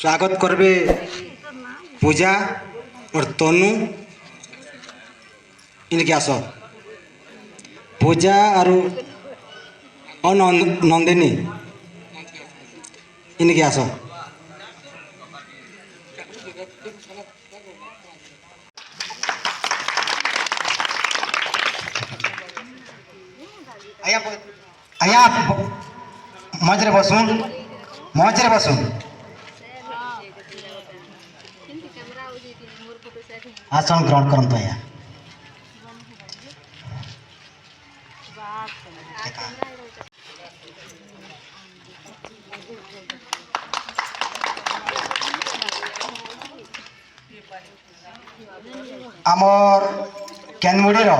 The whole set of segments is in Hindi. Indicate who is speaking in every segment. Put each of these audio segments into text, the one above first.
Speaker 1: स्वागत करबे पूजा और तनु इनके आस पूजा और नंदिनी इनके आस आया मजरे बसुन आसन ग्रहण करते हैं आमर केनमुड़ीर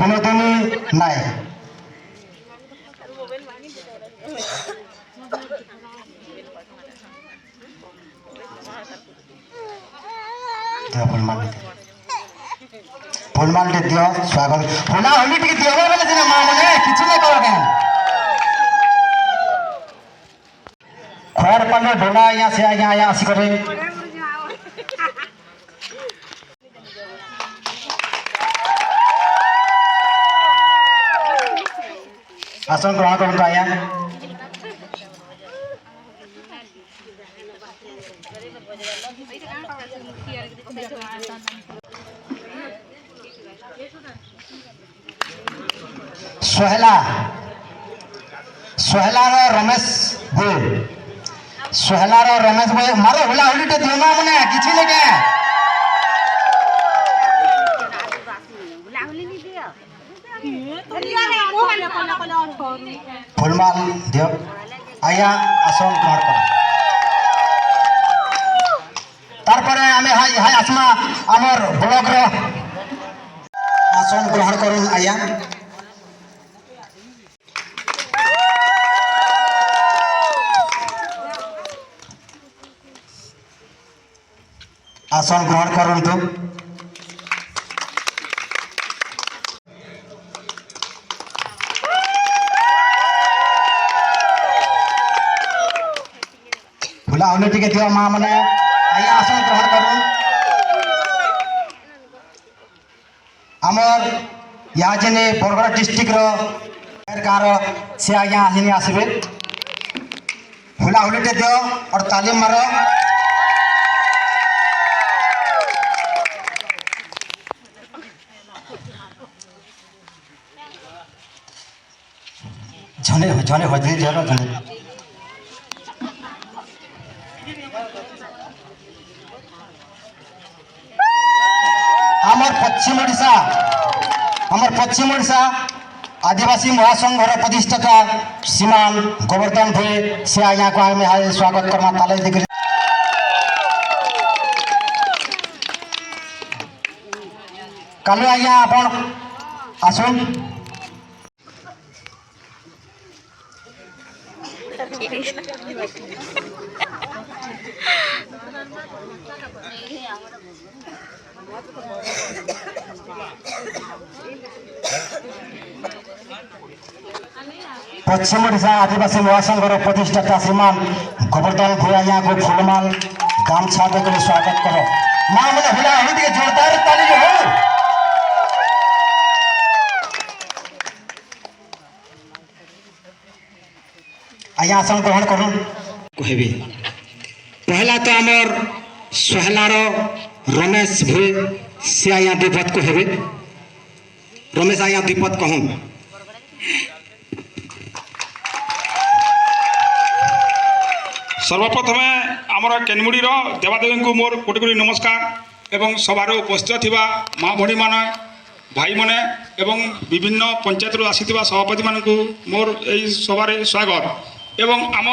Speaker 1: विनोदिनी नायक फुलमाल दियो स्वागत होना होली टिके दियो बोले सिना मां मने किछ नै करो केन खैर पल्ले ढोला यहां से आया आसी करे आसन ग्रहण करता आया सोहला रमेश भाई मारो होला होली टे दियो ना मने किछि नै के फुलमाल दियो आया आसन ग्रहण कर तारपरे आमे हाय आसमा आमर ब्लॉक रो आसन ग्रहण करुन आया आसन ग्रहण करंतु भूला होने टिके दियो मां मने आया आसन ग्रहण करुन आमर या जने बरगड़ डिस्ट्रिक्ट रो सरकार से आया आलिनी आसबे भूला होने टे दियो और तालीम मारो झने हजरी जरा झने हमर पश्चिम ओडिशा आदिवासी महासंघर प्रतिष्ठाता श्रीमान गोवर्धन भे से यहाँ को आमे हाय स्वागत करमा ताले दिख कालु आज्ञा आपण आसुन पश्चिम ओडिशा आदिवासी महासंघर प्रतिष्ठाता श्रीमान गोवर्धन भूया यहाँ को फूलमाल गामछा देकर स्वागत करो मां मैंने भूला होली के जोरदार ताली हो आया आसन ग्रहण करूँ कहबी पहला तो आमर सोहलार रमेश भे से आया विपद कहबे रमेश आया विपद कहूँ
Speaker 2: सर्वप्रथमे आमर केनमुड़ी देवादेवी को मोर कोटि कोटि नमस्कार एवं सभार उपस्थित थिबा माँ भणी माने भाई माने एवं विभिन्न पंचायत आसीथिबा सभापति मानक मोर एई सभारे स्वागत एवं आम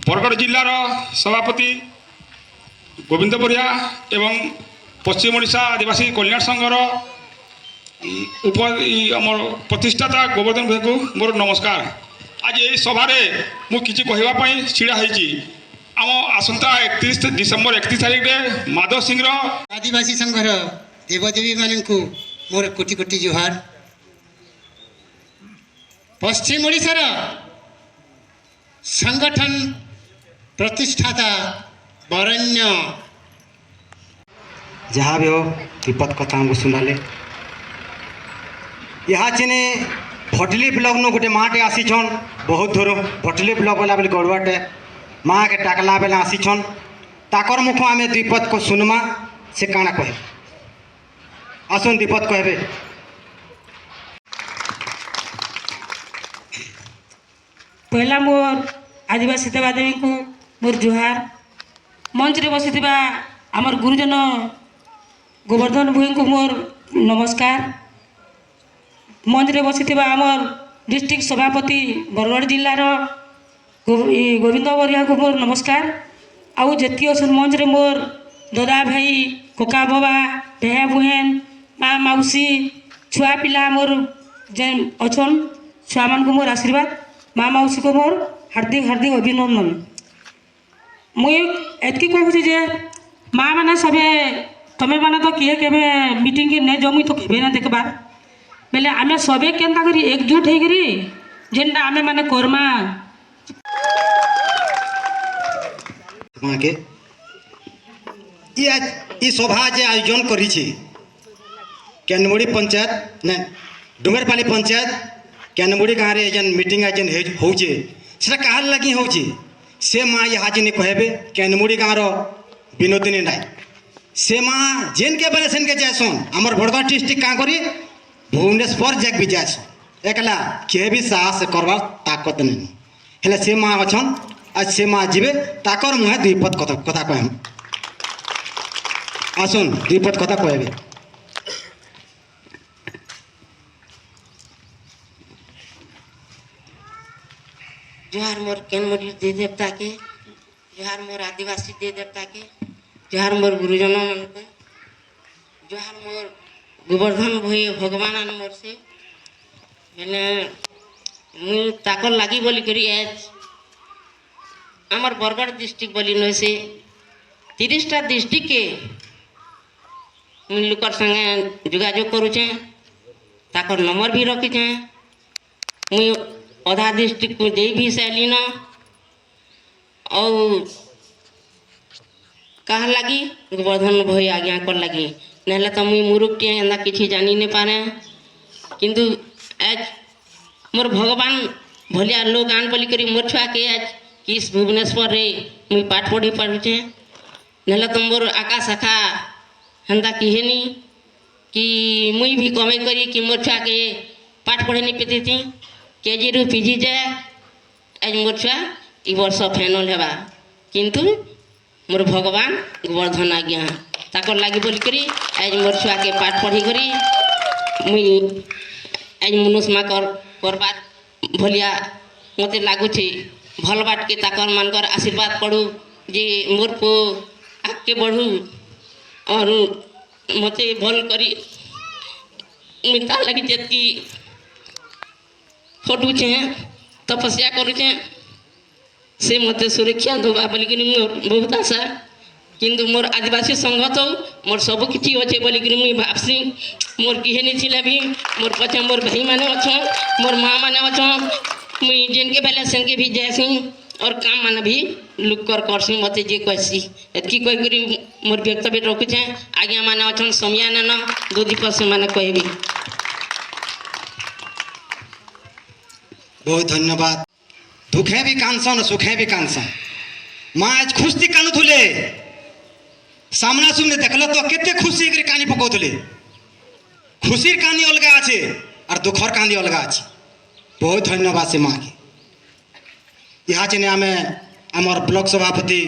Speaker 2: बरगड़ जिलार सभापति गोविंद बरिया एवं पश्चिम ओडिशा आदिवासी कल्याण संघर प्रतिष्ठाता गोवर्धन भाई को मोर नमस्कार आज ये सभारे मु किछि कहवा पई छिड़ा होईची आम आसंता 31 डिसेंबर 31 तारिख रे माधव सिंह
Speaker 3: आदिवासी संघर देवदेवी मानकु मोर कोटि कोटि जोहार पश्चिम ओडिशा संगठन ପ୍ରତିଷ୍ଠାତା ବରେଣ୍ୟ
Speaker 1: जहाँ भी हो विपद कथा हमको सुनाले यहाँ चिने भटली ब्लॉक नु गोटे माटे आसीछन बहुत दूर भटली ब्लॉक वाला बोले गड़वाटे माँ के टाकला बेला आसीछन ताकर मुख आम द्विपद को सुनमा से काଣା कहे आसन द्विपद कहबे
Speaker 4: पहला मोर आदिवासी देवादेवी को मोर जुहार मंच रे बसी आमर गुरुजन गोवर्धन भूई को मोर नमस्कार मंच रे बसी आमर डिस्ट्रिक्ट सभापति बरगढ़ जिलार गोविंद बरिया को मोर नमस्कार आउ जेती असन मंच रे मोर दादा भाई कोका बाबा भेया बुहेन माँ मौसी छुआ पिला मोर जेन अछन छुआ मान को मोर आशीर्वाद माँ मौसी को मोर हार्दिक हार्दिक अभिनंदन मुई एतकी कहूँ जे माँ मैंने सबे तुम्हें मैंने तो किए के मीटिंग के नहीं जमी तो केवे ना देखबा बेले आमे सबे केनता करी एकजुट हो करी जेनटा आमे माने करमा
Speaker 1: माँ के ई सभा जे आयोजन करी केनमुड़ी पंचायत ना डुंगरपाली पंचायत केनमुड़ी गाँव रे जेन मीटिंग जेन होचे सेटा कहार लगी होचे से माँ यहाँ जिन कहबे केनमुड़ी गाँव रो विनोदिनी नाय से माँ जेन के बेले सेन के जायसन आमर बरगढ़ डिस्ट्रिक्ट काँ करी भुवनेश्वर जाक भी जायसन एकला किए भी साहस करवार ताकत नहीं हेले से माँ अछन आज से माँ जीवे ताकर मुहे द्विपद कथा कहम आसन द्विपद कथा कहबे
Speaker 5: जोहार मोर केनमुड़ी दे देवता के जोहार मोर आदिवासी दे देवता के जोहार मोर गुरुजन मन के जोहार मोर गोवर्धन भई भगवान आन मोर से मैंने मुई ताकर लागी बोली करी आज आमर बरगढ़ डिस्ट्रिक्ट बोली न से 30टा डिस्ट्रिक्ट के मुई लोकर संगे जोगाजोग करुचे ताकर नंबर भी रखीचे मुई अधा डिस्ट्रिक्ट को दे भी सैली न और कहा लगी गोवर्धन भई आज्ञा कर लगी नहले तो मुई मुरुखटिया एंदा किसी जानी नहीं पारे किंतु आज मोर भगवान भलिया लोग आन बोली करी मोर छुआ के आज किस भुवनेश्वर रे मुई पाठ पढ़ी पारुचे नहले तो मोर आका शाखा हेंदा किहेनी कि मुई भी कमे करी कि मोर छुआ के पाठ पढ़े नहीं पेती थी केजी रु पीजी जाए आज मोर छुआ ई वर्ष फाइनल हेबा किंतु मोर भगवान गोवर्धन आज्ञा ताकर लागी बोल करी आज मोर छुआ के पाठ पढ़ी करी मुई आज मनुष्य माँ करबार भलिया मते लागुछे भल बाट के ताकर मानकर आशीर्वाद पड़ू जे मोर को आगे बढ़ू और मते भल करी मुई तार लगी जेतकी खटुचे तपस्या करुचे से मते सुरक्षा देवा बोलिक मोर बहुत आशा किंतु मोर आदिवासी संघ तो मोर सब किसी अच्छे बोलिक मुई भावसी मोर किहे नहीं थिला भी मोर पछे मोर भाई माने अछन मोर माँ माने अछन मुई जेन के बेले सेन के भी जायसी और काम माने भी लुक कर करसी मते जे कहसी एतकी कह करी मोर व्यक्तव्य रखुचे आज्ञा माने अछन समया न दो दीप से माने कहबी
Speaker 1: बहुत धन्यवाद दुखे भी कांसन सुखे भी कांसन माँ आज खुशी कानुले सामना सुनले देखल तो केते खुशी कर कानी पकाउले खुशीर कानी अलगा আছে और दुखर कानी अलगा আছে बहुत धन्यवाद से माँ के यहाँ चेने आम आमर ब्लॉक सभापति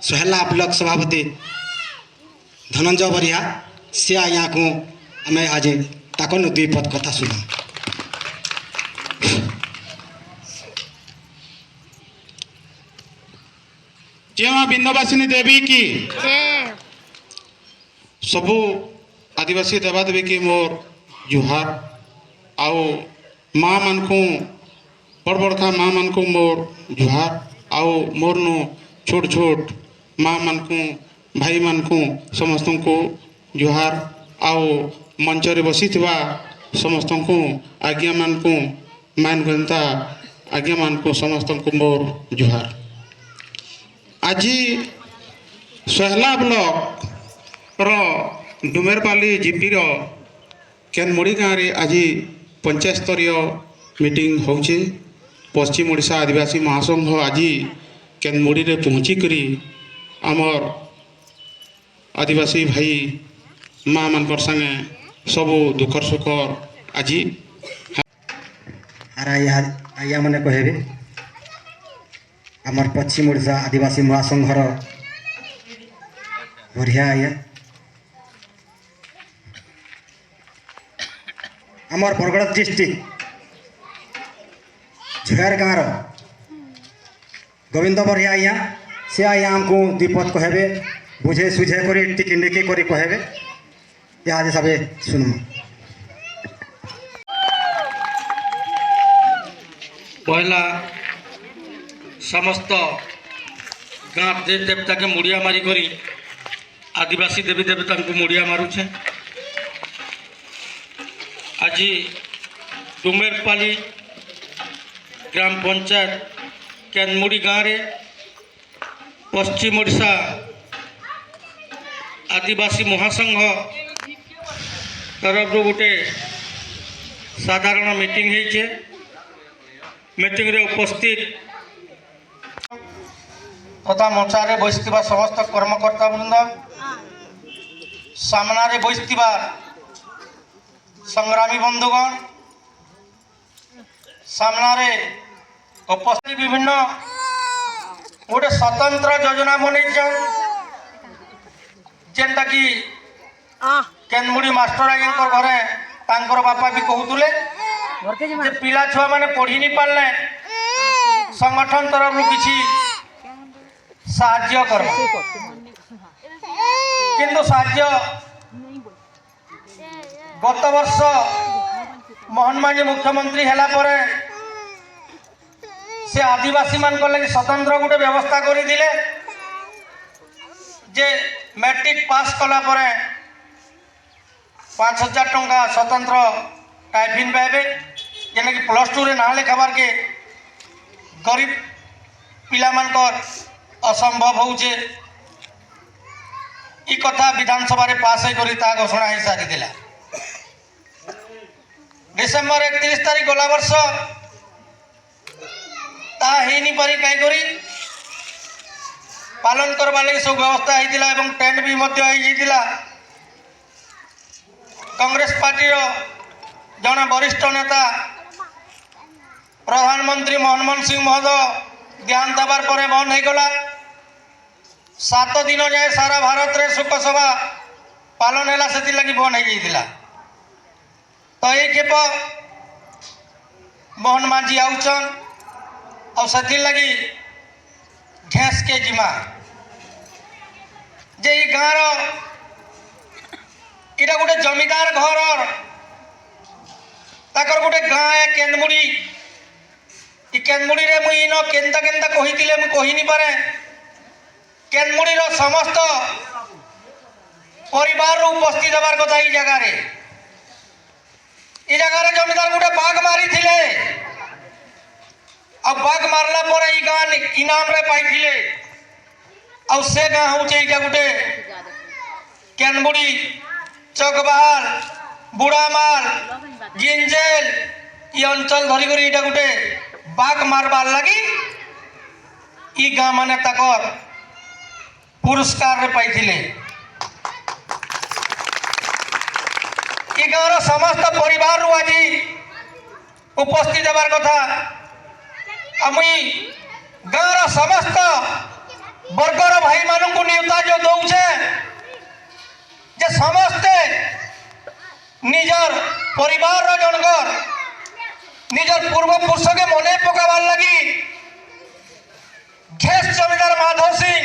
Speaker 1: सोहेला ब्लॉक सभापति धनंजय बरिया से यहाँ को आम आज ताकन दुई पद कथा सुन
Speaker 2: जेमा बिंदवासिनी देवी की सबू आदिवासी देवादेवी की मोर जुहार आओ माँ मन को बड़ बड़का माँ मन को मोर जुहार आओ मोर नो छोट छोट माँ मन को भाई मन को समस्त को जुहार आओ मंच रे बसी थिबा समस्त को आज्ञा मान को मान गंता आज्ञा मान को समस्त को मोर जुहार
Speaker 6: ଆଜି ସହଲା ବ୍ଲକର ଡୁମେରପାଲି ଜିପିର କେନମୁଡ଼ି ଗାଁରେ ଆଜି ପଞ୍ଚାୟତ ସ୍ତରୀୟ ମିଟିଂ ହେଉଛି। ପଶ୍ଚିମ ଓଡ଼ିଶା ଆଦିବାସୀ ମହାସଂଘ ଆଜି କେନମୁଡ଼ିରେ ପହଞ୍ଚିକରି ଆମର୍ ଆଦିବାସୀ ଭାଇ ମାଆ ମାନଙ୍କର ସାଙ୍ଗେ ସବୁ ଦୁଃଖର ସୁଖର ଆଜି
Speaker 1: আর আইয়া মানে কহেবে আমার পশ্চিম ওড়িশা আদিবাসী মহাসংঘর বঢ়িয়া আইয়া আমার বরগড় ডিস্ট্রিক্ট ঝুয়ার গাঁর গোবিন্দ বঢ়িয়া আইয়া সে আইয়া আমକୁ দ্বিপদ কহেবে বুঝে সুঝে করে টিকি নিকি করে কহেবে ইহাদে সবে শুনমু।
Speaker 7: पहला समस्त गाँ देवी देवता के मुड़िया मारी करी आदिवासी देवी देवता को मुड़िया मारुछे। आज डुमेरपाली ग्राम पंचायत केनमुड़ी गाँव रे पश्चिम ओडिशा आदिवासी महासंघ तरफ गोटे साधारण मीटिंग होइछे। मीटिंग रे उपस्थित तथा मंचारे बसथिबा समस्त कर्मकर्ता वृंद सामनारे बसथिबा संग्रामी बंधुगण सामनारे उपस्थित विभिन्न गोटे स्वतंत्र योजना बनैछन जेनटा कि केनमुड़ी मास्टर आज्ञा घरे तांकर बापा भी कहूले जे पिला छुआ माने पढ़ी नहीं पारले संगठन तरफ किसी साहाय्य कर किंतु साहाय्य गत वर्ष मोहन मांझी मुख्यमंत्री हैला परे से आदिवासी मान लगी स्वतंत्र गोटे व्यवस्था करी दिले जे मैट्रिक पास कला परे 5,000 टंका स्वतंत्र टाइफिन पाइबे जेना कि +2 रे ना लेखाबार के गरीब पिला मानकर असंभव होउचे। ई कथा विधानसभा रे पास है करी ता घोषणा ही सारी दिला। डिसेंबर 31 तारीख गला वर्ष ता हे नहीं पारी काई करी पालन करबा लागि सब व्यवस्था हेतिला एवं टेंट भी मध्य हो जेतिला। कांग्रेस पार्टी रो जने वरिष्ठ नेता प्रधानमंत्री मनमोहन सिंह महोदय देहांत हबार पर बंद हो गला। 7 दिन जाए सारा भारत रे शोकसभा पालन है से लगी बंद हो जाता। तो ये खेप मोहन मांझी आउचन और से लगी घेस के जिमा जे गाँव इटा गोटे जमीदार घर ताकर गोटे गाँ है केनमुड़ी। केनमुड़ी रे मुई इन केनता केनता कहितिले मु कहि नि पारे। केनमुड़ी रो समस्त परिवार रो उपस्थित हबार कथा ई जगह रे। ई जगह रे जमीदार गोटे बाघ मारी थिले। अब बाघ मारला पर ई गाँ इनाम रे पाइथिले। और से गाँ होचे इटा गोटे केनमुड़ी चकबाल बुढ़ामाल गिंजेल ये अंचल धरी करी इटा गोटे बाघ मारबार लगी ई गाँ माने ताकर पुरस्कार रे पाइथिले। ई गाँव समस्त परिवार रु आज उपस्थित हबार कथा। आमुई गाँव समस्त वर्गर भाई मानू न्यूता जो दौचे जे समस्ते निजर परिवार जनकर निजर पूर्वपुरुष के मने पकाबार लगी घेस जमीदार माधव सिंह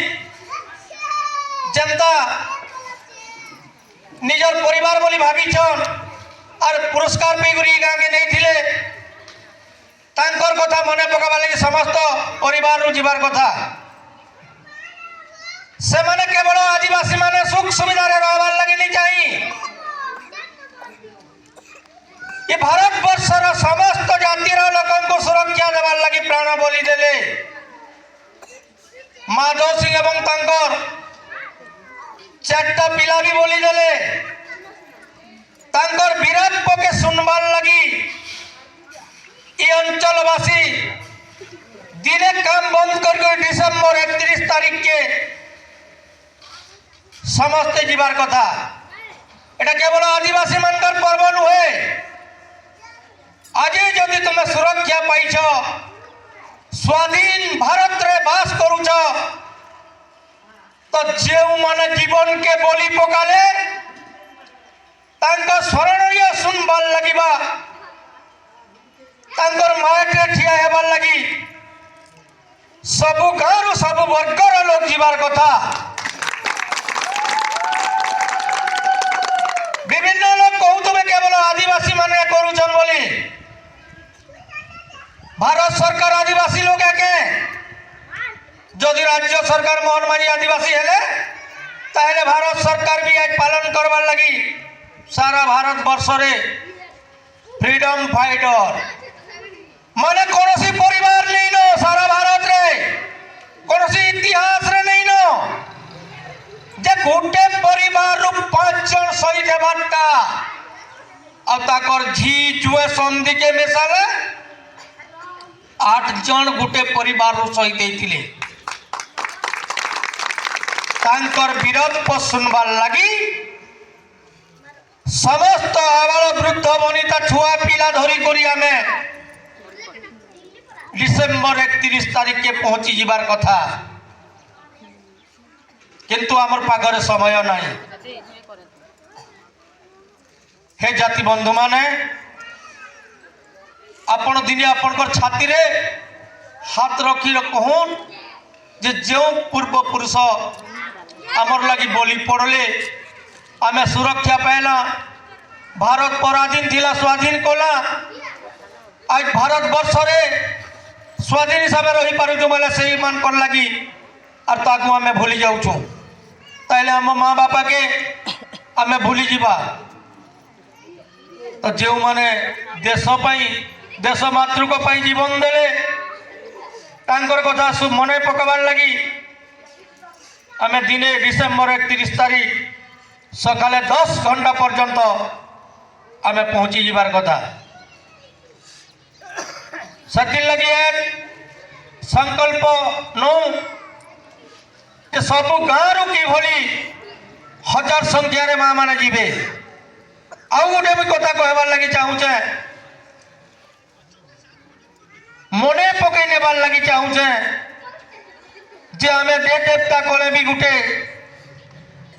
Speaker 7: जनता निजर परिवार बोली भावीछन और पुरस्कार पे गाँ के नहीं थिले तांकर कथा मने पकाबार लगी समस्त परिवार रु जीवार कथा। से माने केवल आदिवासी माने सुख सुविधा रे रहबार लगी नहीं चाहिए। ये भारत वर्षर समस्त जातिर लोक को सुरक्षा देवार लगी प्राण बलि देले। माधव सिंह एवं तांकर चारटा पिला भी बोली देले तांकर विराट के सुनबार लगी ये अंचलवासी दिने काम बंद करके डिसेम्बर 31 तारीख के समस्ते जीवार कथा এটা কেবল आदिवासी मानकर पर्व नुहे आज जदि तुम सुरक्षा पाइछ स्वाधीन भारत रे बास करुछ तो जे माने जीवन के बलि पकाले तांका स्मरणीय सुनबार लगिबा तांकर माटे ठिया हेबार लगी सबु गाँव सबु वर्गर लोक जीवार कथा विभिन्न लोग कहते केवल आदिवासी माने करुछन बोली भारत सरकार आदिवासी लोग एके जदि राज्य सरकार मोहन माझी आदिवासी हेले ताहले भारत सरकार भी आज पालन करवार लगी सारा भारत वर्ष रे फ्रीडम फाइटर माने कोनोसी परिवार नहीं नो सारा भारत रे कोनोसी इतिहास रे नहीं नो जे गोटे परिवार रु 5 जन शहीद हेबारटा अब ताकर झी जुए संधि के मिसाले 8 जन गोटे परिवार रु शहीद हेतिले तांकर वीरत्व सुनबार लगी समस्त आबाल वृद्ध वनिता छुआ पिला धरी करी आमे डिसेम्बर 31 तारीख के पहुंची जीवार कथा किंतु आमर पाखरे समय नहीं हे जाति बंधु माने आपण दिने आपणकर छाती रे हाथ रखी कहून जे जो पूर्व पुरुष आमर लगी बोली पड़ले आमे सुरक्षा पाइला भारत पराधीन थिला स्वाधीन कला आज भारत वर्ष रे स्वाधीन हिसाब रही पारुछु बोले से मान कर लगी और ताकू आमे भूली जाऊछु ताइले हम माँ बापा के आमे भूली जीवा तो जो माने देश पाई देश मातृक पाई जीवन देले तांकर कथा सब मने पकाबार लगी आमे दिने डिसेम्बर 31 तारीख सकाले 10 घंटा पर्यंत आमे पहुंची जीवार कथा सती लगी एक संकल्प नौ सब गाँव कि भली 1000 संख्यार माँ मैंने जीवे आउ गोटे भी कथा कहबार लगी चाहूचे मने पकई नेबार लगी चाहूचे जे आमे दे देवता कले भी गोटे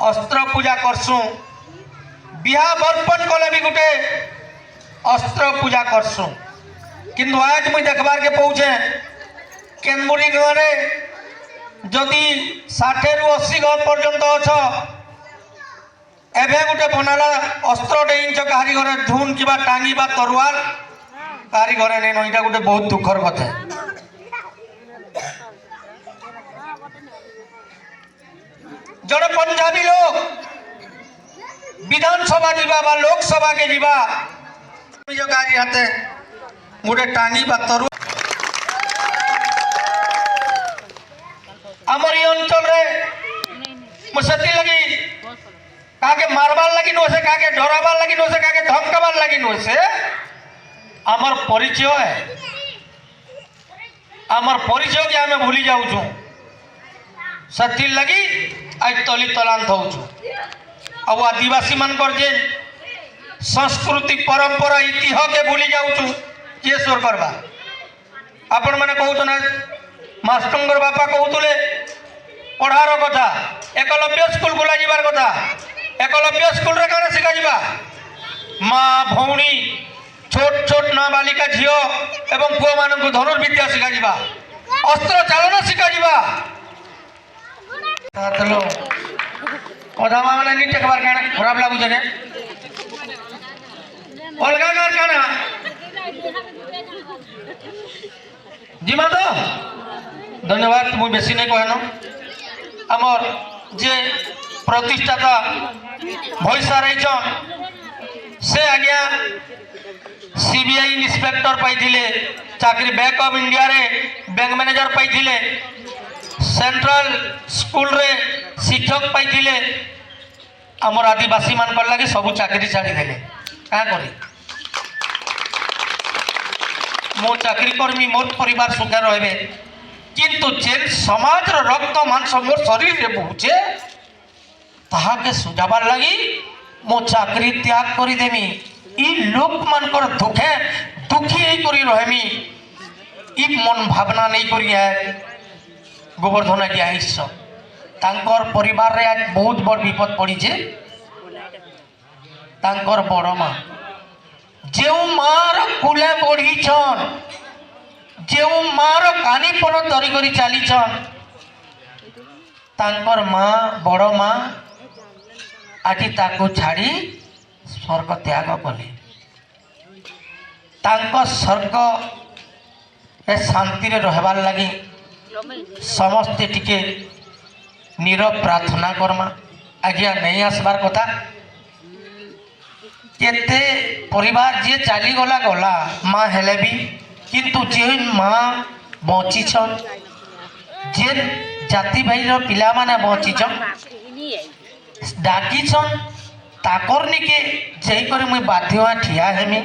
Speaker 7: अस्त्र पूजा करसु बिहा बर्पण कले भी गोटे अस्त्र पूजा करसु किंतु आज मुझे देखबार के पहुँचे केनमुरी गाँव जदि 60 रु 80 घर पर्यंत अछ एभे गोटे बनाला अस्त्र इंच कहारी घरे धुन कि टांगी तरुआर कहारी घरे नहीं नईटा गोटे बहुत दुखर कथा जड़े पंजाबी लोग विधानसभा जीवा बा लोकसभा के जीवा गाड़ी हाथे गोटे टांगी तरुआ आमर ये अंचल रे मुझे लगी काके मारबार लगी नोसे काके डराबार लगी नोसे काके धमकाबार लगी नोसे आमर परिचय है आमर परिचय के आमे भूली जाऊछु सती लगी आज तली तलांत होछु अब आदिवासी मानकर जे संस्कृति परंपरा इतिहास के भूली जाऊछु ये सोर करबा आपण माने कहउछ ना मास्टरंगर बापा कहूले पढ़ार कथा एकलव्य स्कूल खोला जीवार कथा एकलव्य स्कूल रे काना शिखा जीवा माँ भौणी छोट छोट नाबालिका झील एवं पुआ मानक धनुर्विद्या शिखा जीवा अस्त्र चालन शिखा जीवा कथा माने नी टेकबार काना खराब लागु जने अलगा गार काना जीमा तो धन्यवाद मुझे बेसी नहीं कहन आमर जे प्रतिष्ठाता भैसा रही से आज्ञा सीबीआई इंस्पेक्टर पाई चाकरी बैंक ऑफ इंडिया रे बैंक मैनेजर पाई सेंट्रल स्कूल रे शिक्षक पाइथिले आमर आदिवासी मान लगे सबू चाकरी छाड़ी देले क्या करी मो चाकरी कर्मी मोर परिवार सुखे रहे किंतु जेन समाज रक्त मांस मोर शरीर रे बहुचे ताहाके सुझाबार लगी मो चाकरी त्याग करी देमी ई लोक मानकर दुखे दुखी ही करी रहमी ई मन भावना नहीं करी है गोवर्धन आज्ञा आईस तांकर परिवार रे आज बहुत बड़ विपद पड़ी छे तांकर बड़ माँ जो मार कुले बढ़ी छन जो मार कानीपन धरी करी चली छन तांकर माँ बड़ माँ आज ताको छाड़ी स्वर्ग त्याग कले तांको स्वर्ग शांति रे रहबार लगी समस्ते टिके नीरव प्रार्थना करमा आज्ञा नहीं आसबार कथा केते परिवार जे चली गला गला माँ हेले भी किंतु जे माँ बची छन जे जाति भाई रो पिला माने बची छन डाकी छन ताकर निके जई करे मुई बाध्य ठिया हेमी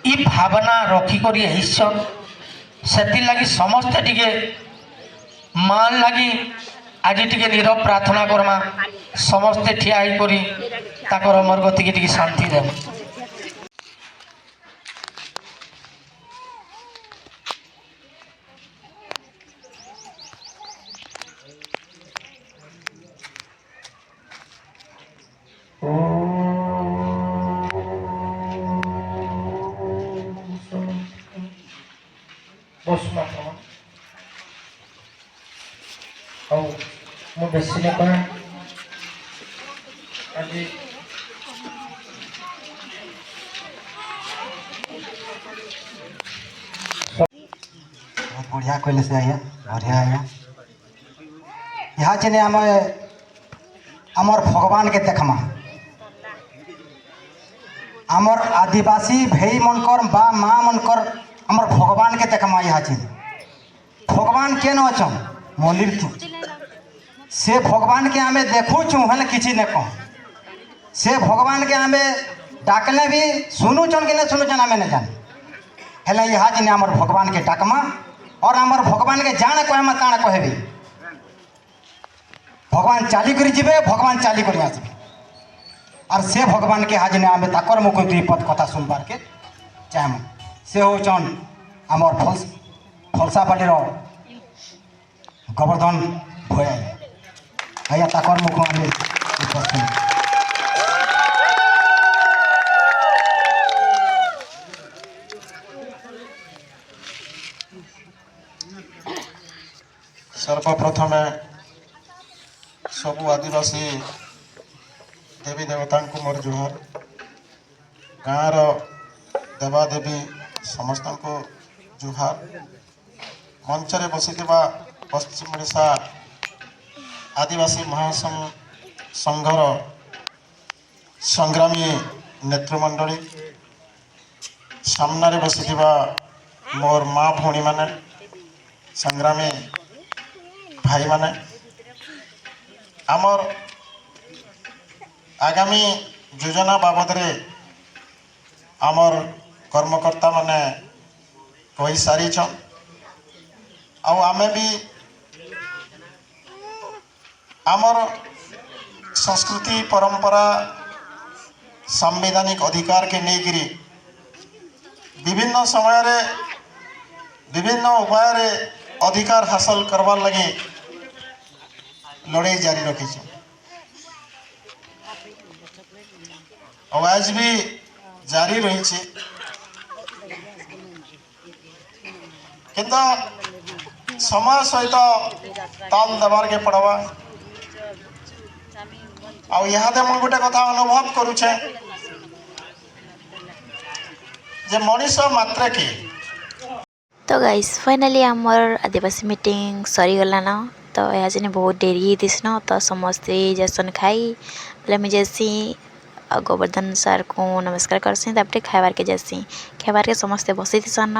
Speaker 7: ई भावना रखी करी हिसन सेति लगी समस्त टिके मान लगी आज टिके नीरव प्रार्थना करमा समस्ते ठिया ही करी ताकर अमर गति के टिके शांति देव बेसी ने कहा आज
Speaker 1: बहुत बढ़िया कहले से आया बढ़िया आया यहाँ चने आमर भगवान के देखमा आमर आदिवासी भाई मनकर बा माँ मनकर आमर भगवान के देखमा यहाँ चीज भगवान के न अच्छा मंदिर थी से भगवान के आमे देखू छू हेले किसी ने कह से भगवान के आमे डाकले भी सुनू चन कि नहीं सुनू चन आमे नहीं जान हेले यहाँ जिने आमर भगवान के डाकमा और आमर भगवान के जाने कहमा ताने कहबी भगवान चाली करी जीवे भगवान चाली करी आसबे और से भगवान के हाजिने आमे ताकर मुख दुई पद कथा सुनबार के चाहम से हो चन आमर फलसा बाड़ीर गोवर्धन भया आया ताकर मुख आमे उपस्थित
Speaker 6: सर्वप्रथमे सबू आदिवासी देवी देवता को मोर जुहार गाँव देवादेवी समस्त को जुहार मंचरे बसी पश्चिम ओडिशा आदिवासी महासंघर संग्रामी नेतृमंडली सामने बसी मोर माँ भौणी माने संग्रामी भाई माने आमर आगामी योजना बाबद रे आमर कर्मकर्ता माने कही सारी छन आमे भी आमर संस्कृति परंपरा संवैधानिक अधिकार के लेकरी विभिन्न समय रे विभिन्न उपाय रे अधिकार हासिल करवार लगे लड़ाई जारी रखी और आज भी जारी रही किंतु समय सहित ताल देवार के पड़वा आ यहाँ मुझे गोटे कथा अनुभव करुचे जे मनीष मात्र के
Speaker 8: तो गाइस फाइनली आमर आदिवासी मीटिंग सरीगला न तो यहाँ बहुत डेरी दिसन तो समस्ते जैसन खाई बोले मुझे जैसी गोवर्धन सर को नमस्कार करसी तापर खाबार के जैसी खाबार के समस्ते बसी थीसन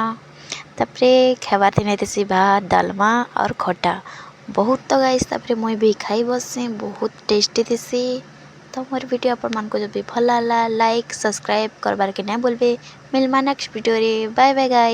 Speaker 8: तापर खाबार थी नहीं भात डालमा और खटा बहुत तो गाइस तापर मुई भी खाई बसी बहुत टेस्टी थी। तो मोर वीडियो आपण मानको जब भी भल लाइक सब्सक्राइब करबार के नहीं बोलबे। मिलमा नेक्स्ट वीडियो रे बाय बाय गाइस।